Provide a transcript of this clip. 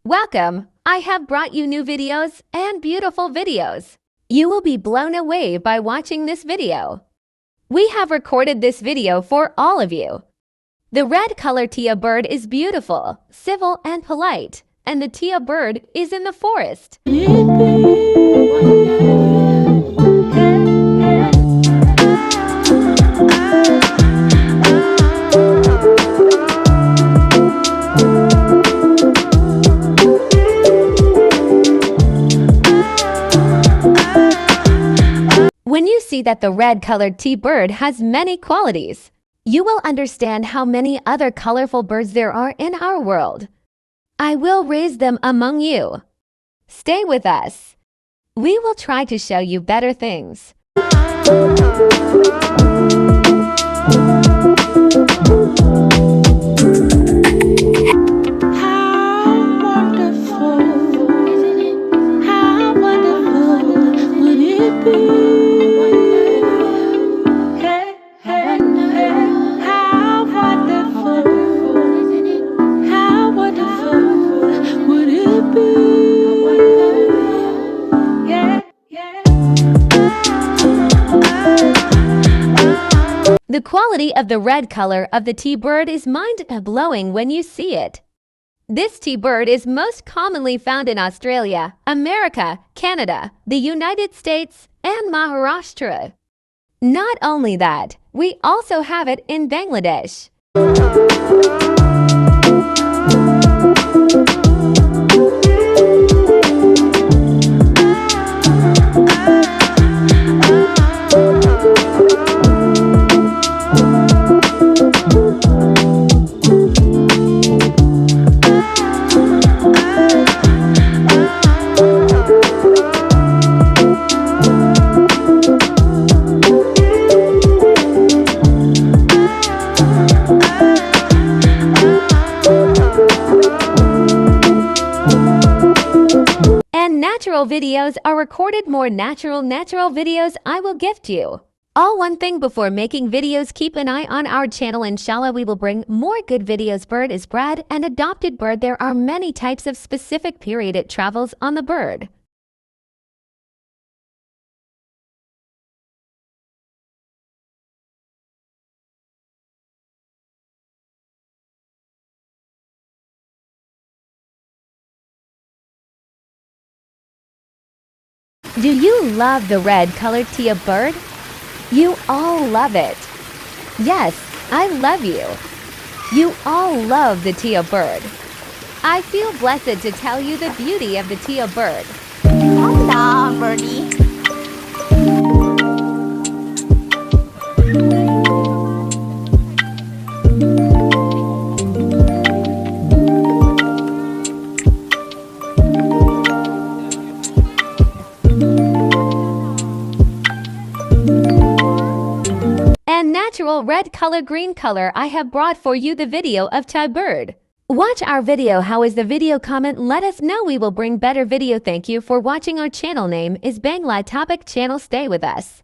Welcome! I have brought you new videos and beautiful videos. You will be blown away by watching this video. We have recorded this video for all of you. The red color Tia bird is beautiful, civil, and polite, and the Tia bird is in the forest. When you see that the red-colored T-bird has many qualities, you will understand how many other colorful birds there are in our world. I will raise them among you. Stay with us. We will try to show you better things. The quality of the red color of the T-bird is mind-blowing when you see it. This T-bird is most commonly found in Australia, America, Canada, the United States, and Maharashtra. Not only that, we also have it in Bangladesh. Natural videos are recorded more natural videos I will gift you. All one thing before making videos, keep an eye on our channel. Inshallah, we will bring more good videos. Bird is bred and adopted bird. There are many types of specific period it travels on the bird. Do you love the red-colored Tia bird? You all love it. Yes, I love you. You all love the Tia bird. I feel blessed to tell you the beauty of the Tia bird. Calm down, birdie. Natural red color, green color, I have brought for you the video of Tia bird. Watch our video. How is the video? Comment, let us know. We will bring better video. Thank you for watching. Our channel name is Bangla Topic Channel. Stay with us.